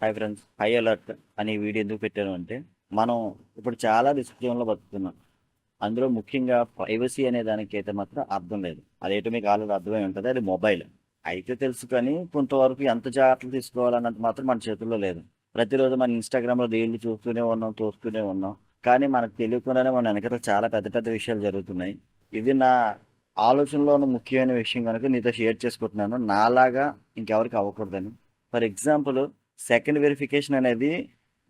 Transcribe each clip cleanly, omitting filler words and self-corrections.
Hi friends, high alert అని video ఎందుకు పెట్టాను అంటే మనం ఇప్పుడు చాలా రిస్క్ జోన్లో బతుకుతున్నాం. అందులో ముఖ్యంగా ప్రైవసీ అనే దానికి అయితే మాత్రం అర్థం లేదు. అదేంటో మీకు ఆల్రెడీ అర్థమై ఉంటుంది. అది మొబైల్ అయితే తెలుసు, కానీ కొంతవరకు ఎంత జాగ్రత్తలు తీసుకోవాలన్నది మాత్రం మన చేతుల్లో లేదు. ప్రతిరోజు మన ఇన్స్టాగ్రామ్లో రీళ్లు చూస్తూనే ఉన్నాం. కానీ మనకు తెలియకుండానే మన వెనకాల చాలా పెద్ద పెద్ద విషయాలు జరుగుతున్నాయి. ఇది నా ఆలోచనలో ఉన్న ముఖ్యమైన విషయం కనుక నీతో షేర్ చేసుకుంటున్నాను. నాలాగా ఇంకెవరికి అవ్వకూడదని. ఫర్ ఎగ్జాంపుల్, సెకండ్ వెరిఫికేషన్ అనేది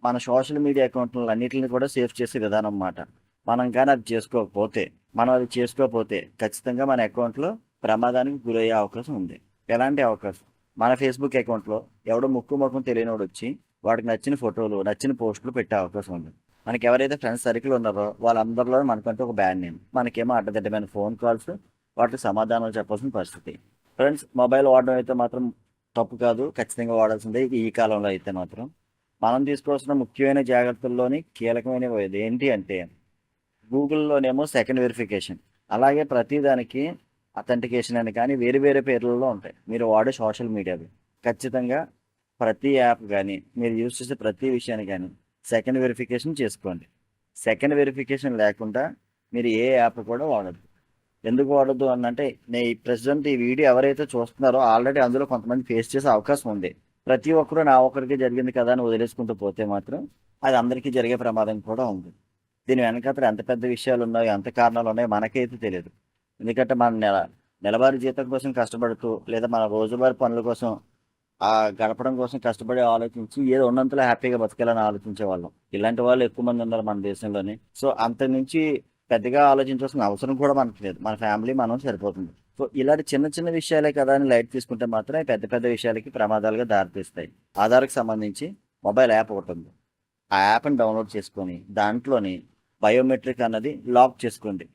మన సోషల్ మీడియా అకౌంట్లను అన్నిటిని కూడా సేవ్ చేసే విధానం అన్నమాట. మనం కానీ అది చేసుకోకపోతే ఖచ్చితంగా మన అకౌంట్లో ప్రమాదానికి గురయ్యే అవకాశం ఉంది. ఎలాంటి అవకాశం? మన ఫేస్బుక్ అకౌంట్లో ఎవడో ముఖం తెలియనివాడు వచ్చి వాడికి నచ్చిన ఫోటోలు, నచ్చిన పోస్టులు పెట్టే అవకాశం ఉంది. మనకి ఎవరైతే ఫ్రెండ్స్ సర్కిల్ ఉన్నారో వాళ్ళందరిలో మనకంటూ ఒక బ్యాడ్ నేమ్. మనకేమో అడ్డదిడ్డమైన ఫోన్ కాల్స్, వాటికి సమాధానాలు చెప్పాల్సిన పరిస్థితి. ఫ్రెండ్స్, మొబైల్ వాడడం అయితే మాత్రం తప్పు కాదు, ఖచ్చితంగా వాడాల్సిందే. ఈ కాలంలో అయితే మాత్రం మనం తీసుకోవాల్సిన ముఖ్యమైన జాగ్రత్తల్లోని కీలకమైనవి ఏంటి అంటే, గూగుల్లోనేమో సెకండ్ వెరిఫికేషన్, అలాగే ప్రతిదానికి అథెంటికేషన్ అని కానీ వేరు వేరే పేర్లలో ఉంటాయి. మీరు వాడే సోషల్ మీడియావి ఖచ్చితంగా ప్రతి యాప్ కానీ మీరు యూజ్ చేసే ప్రతి విషయాన్ని కానీ సెకండ్ వెరిఫికేషన్ చేసుకోండి. సెకండ్ వెరిఫికేషన్ లేకుండా మీరు ఏ యాప్ కూడా వాడద్దు. ఎందుకు వాడద్దు అంటే, నేను ప్రజెంట్ ఈ వీడియో ఎవరైతే చూస్తున్నారో ఆల్రెడీ అందులో కొంతమంది ఫేస్ చేసే అవకాశం ఉంది. ప్రతి ఒక్కరూ నా ఒక్కరికి జరిగింది కదా అని వదిలేసుకుంటూ పోతే మాత్రం అది అందరికీ జరిగే ప్రమాదం కూడా ఉంది. దీని వెనకాతల ఎంత పెద్ద విషయాలు ఉన్నాయో, ఎంత కారణాలు ఉన్నాయో మనకైతే తెలియదు. ఎందుకంటే మన నెలవారీ జీతం కోసం కష్టపడుతూ, లేదా మన రోజువారీ పనుల కోసం గడపడం కోసం కష్టపడి ఆలోచించి ఏదో ఉన్నంతలో హ్యాపీగా బతకాలని ఆలోచించే వాళ్ళం. ఇలాంటి వాళ్ళు ఎక్కువ మంది ఉన్నారు మన దేశంలోని. సో అంత నుంచి పెద్దగా ఆలోచించాల్సిన అవసరం కూడా మనకు లేదు. మన ఫ్యామిలీ మనం సరిపోతుంది. సో ఇలాంటి చిన్న చిన్న విషయాలే కదా అని లైట్ తీసుకుంటే మాత్రమే పెద్ద పెద్ద విషయాలకి ప్రమాదాలుగా దారితీస్తాయి. ఆధార్కి సంబంధించి మొబైల్ యాప్ ఒకటి ఉంది. ఆ యాప్ని డౌన్లోడ్ చేసుకొని దాంట్లోని బయోమెట్రిక్ అన్నది లాక్ చేసుకోండి.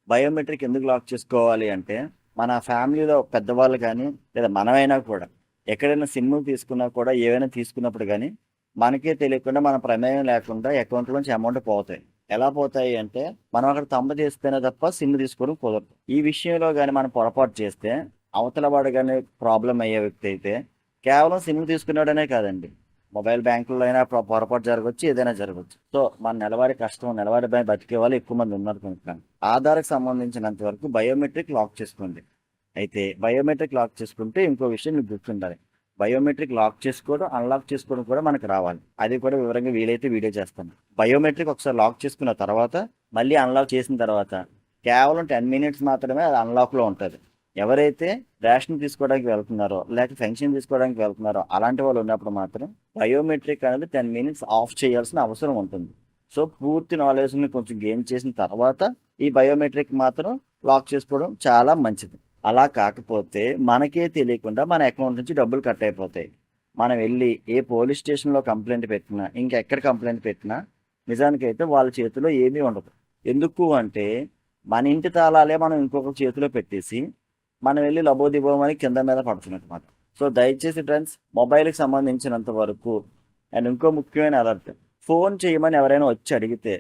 బయోమెట్రిక్ ఎందుకు లాక్ చేసుకోవాలి అంటే, మన ఫ్యామిలీలో పెద్దవాళ్ళు కానీ లేదా మనమైనా కూడా ఎక్కడైనా సిమ్లు తీసుకున్నా కూడా, ఏవైనా తీసుకున్నప్పుడు కానీ మనకే తెలియకుండా మన ప్రమేయం లేకుండా అకౌంట్లోంచి అమౌంట్ పోతాయి. ఎలా పోతాయి అంటే, మనం అక్కడ తంబ చేస్తేనే తప్ప సిమ్ తీసుకోవడం కుదరదు. ఈ విషయంలో కానీ మనం పొరపాటు చేస్తే అవతల వాడు కానీ ప్రాబ్లం అయ్యే వ్యక్తి అయితే, కేవలం సిమ్ తీసుకున్నాడనే కాదండి, మొబైల్ బ్యాంకుల్లో అయినా పొరపాటు జరగవచ్చు, ఏదైనా జరగవచ్చు. సో మన నెలవారీ బతికే వాళ్ళు ఎక్కువ మంది ఉన్నారు కనుక ఆధార్కి సంబంధించినంత వరకు బయోమెట్రిక్ లాక్ చేసుకోండి. అయితే బయోమెట్రిక్ లాక్ చేసుకుంటే ఇంకో విషయం మీకు గుర్తుండాలి. బయోమెట్రిక్ లాక్ చేసుకోవడం, అన్లాక్ చేసుకోవడం కూడా మనకు రావాలి. అది కూడా వివరంగా వీలైతే వీడియో చేస్తాను. బయోమెట్రిక్ ఒకసారి లాక్ చేసుకున్న తర్వాత మళ్ళీ అన్లాక్ చేసిన తర్వాత కేవలం 10 minutes మాత్రమే అది అన్లాక్లో ఉంటుంది. ఎవరైతే రేషన్ తీసుకోవడానికి వెళ్తున్నారో, లేక పెన్షన్ తీసుకోవడానికి వెళ్తున్నారో అలాంటి వాళ్ళు ఉన్నప్పుడు మాత్రం బయోమెట్రిక్ అనేది 10 minutes ఆఫ్ చేయాల్సిన అవసరం ఉంటుంది. సో పూర్తి నాలెడ్జ్ని కొంచెం గెయిన్ చేసిన తర్వాత ఈ బయోమెట్రిక్ మాత్రం లాక్ చేసుకోవడం చాలా మంచిది. అలా కాకపోతే మనకే తెలియకుండా మన అకౌంట్ నుంచి డబ్బులు కట్ అయిపోతాయి. మనం వెళ్ళి ఏ పోలీస్ స్టేషన్లో కంప్లైంట్ పెట్టినా, ఇంకెక్కడ కంప్లైంట్ పెట్టినా నిజానికైతే వాళ్ళ చేతిలో ఏమీ ఉండదు. ఎందుకు అంటే, మన ఇంటి తాళాలే మనం ఇంకొకరి చేతిలో పెట్టేసి మనం వెళ్ళి లబోదిబోమని కింద మీద పడుతున్నమాట. సో దయచేసి ఫ్రెండ్స్, మొబైల్కి సంబంధించినంత వరకు అండ్ ఇంకో ముఖ్యమైన అలర్ట్, ఫోన్ చేయమని ఎవరైనా వచ్చి అడిగితే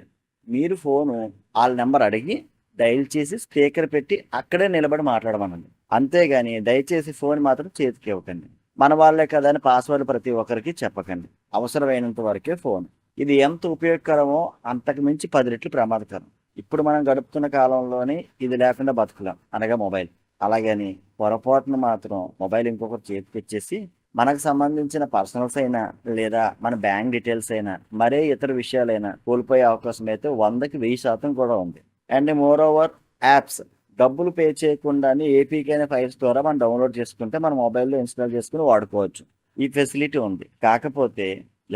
మీరు ఫోను వాళ్ళ నెంబర్ అడిగి డైల్ చేసి స్పీకర్ పెట్టి అక్కడే నిలబడి మాట్లాడమనండి. అంతేగాని దయచేసి ఫోన్ మాత్రం చేతికి ఇవ్వకండి. మన వాళ్ళే కదా అని పాస్వర్డ్ ప్రతి ఒక్కరికి చెప్పకండి. అవసరమైనంత వరకే ఫోన్. ఇది ఎంత ఉపయోగకరమో అంతకు మించి 10 రెట్లు ప్రమాదకరం. ఇప్పుడు మనం గడుపుతున్న కాలంలోనే ఇది లేకుండా బతకలేం, అనగా మొబైల్. అలాగని పొరపాటున మాత్రం మొబైల్ ఇంకొకరు చేతికి ఇచ్చేసి మనకు సంబంధించిన పర్సనల్స్ అయినా లేదా మన బ్యాంక్ డీటెయిల్స్ అయినా మరే ఇతర విషయాలైనా కోల్పోయే అవకాశం అయితే 100కి 1000% కూడా ఉంది. అండ్ మోర్ ఓవర్, యాప్స్ డబ్బులు పే చేయకుండానే ఏపీకైనా ఫైల్స్ ద్వారా మనం డౌన్లోడ్ చేసుకుంటే మన మొబైల్లో ఇన్స్టాల్ చేసుకుని వాడుకోవచ్చు. ఈ ఫెసిలిటీ ఉంది. కాకపోతే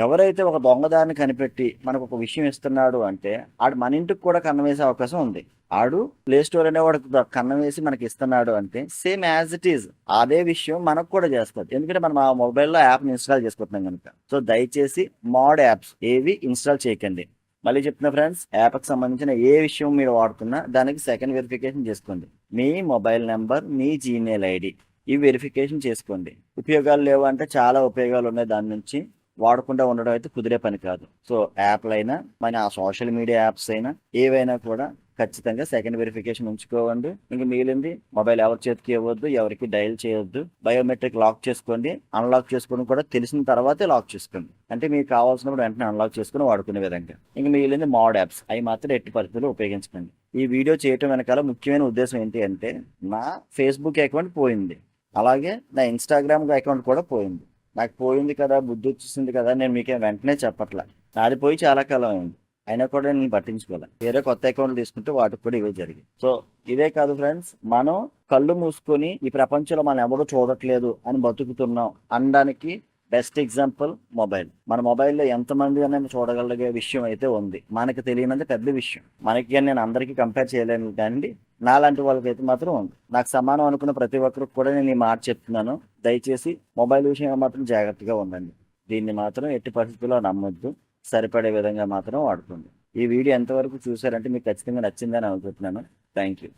ఎవరైతే ఒక దొంగదారిని కనిపెట్టి మనకు ఒక విషయం ఇస్తున్నాడు అంటే, ఆడు మన ఇంటికి కూడా కన్నం వేసే అవకాశం ఉంది. ఆడు ప్లే స్టోర్ అనేవాడు కన్నం వేసి మనకి ఇస్తున్నాడు అంటే సేమ్ యాజ్ ఇట్ ఈజ్ అదే విషయం మనకు కూడా చేస్తుంది. ఎందుకంటే మనం ఆ మొబైల్లో యాప్ని ఇన్స్టాల్ చేసుకుంటున్నాం కనుక. సో దయచేసి మోడ్ యాప్స్ ఏవి ఇన్స్టాల్ చేయకండి. మళ్ళీ చెప్తున్నా ఫ్రెండ్స్, యాప్కి సంబంధించిన ఏ విషయం మీరు వాడుతున్నా దానికి సెకండ్ వెరిఫికేషన్ చేసుకోండి. మీ మొబైల్ నెంబర్, మీ జీమెయిల్ ఐడి, ఇవి వెరిఫికేషన్ చేసుకోండి. ఉపయోగాలు లేవు అంటే చాలా ఉపయోగాలు ఉన్నాయి. దాని నుంచి వాడకుండా ఉండడం అయితే కుదిరే పని కాదు. సో యాప్లు అయినా, మన ఆ సోషల్ మీడియా యాప్స్ అయినా, ఏవైనా కూడా ఖచ్చితంగా సెకండ్ వెరిఫికేషన్ ఉంచుకోవండి. ఇంక మిగిలింది మొబైల్ ఎవరి చేతికి ఇవ్వద్దు, ఎవరికి డయల్ చేయొద్దు. బయోమెట్రిక్ లాక్ చేసుకోండి. అన్లాక్ చేసుకోవడం కూడా తెలిసిన తర్వాతే లాక్ చేసుకోండి. అంటే మీకు కావాల్సినప్పుడు వెంటనే అన్లాక్ చేసుకుని వాడుకునే విధంగా. ఇంక మిగిలింది మోడ్ యాప్స్, అవి మాత్రం ఎట్టి పరిస్థితుల్లో ఉపయోగించకండి. ఈ వీడియో చేయటం వెనకాల ముఖ్యమైన ఉద్దేశం ఏంటి అంటే, నా ఫేస్బుక్ అకౌంట్ పోయింది, అలాగే నా ఇన్స్టాగ్రామ్ అకౌంట్ కూడా పోయింది. నాకు పోయింది కదా, బుద్ధి వచ్చేసింది కదా, నేను మీకేం వెంటనే చెప్పట్లా. నాది పోయి చాలా కాలం అయింది, అయినా కూడా నేను పట్టించుకోలే. వేరే కొత్త అకౌంట్ తీసుకుంటే వాటికి కూడా ఇవే జరిగాయి. సో ఇదే కాదు ఫ్రెండ్స్, మనం కళ్ళు మూసుకొని ఈ ప్రపంచంలో మనం ఎవరు చూడట్లేదు అని బతుకుతున్నాం అనడానికి బెస్ట్ ఎగ్జాంపుల్ మొబైల్. మన మొబైల్లో ఎంతమంది అనేది చూడగలిగే విషయం అయితే ఉంది. మనకి తెలియనంత పెద్ద విషయం. మనకి నేను అందరికీ కంపేర్ చేయలేను కానీ నాలాంటి వాళ్ళకైతే మాత్రం ఉంది. నాకు సమానం అనుకున్న ప్రతి ఒక్కరికి కూడా నేను ఈ మాట చెప్తున్నాను. దయచేసి మొబైల్ విషయంలో మాత్రం జాగ్రత్తగా ఉండండి. దీన్ని మాత్రం ఎట్టి పరిస్థితుల్లో నమ్మొద్దు. సరిపడే విధంగా మాత్రం వాడుకోండి. ఈ వీడియో ఎంతవరకు చూసారంటే మీకు ఖచ్చితంగా నచ్చిందని అనుకుంటున్నాను. Thank you.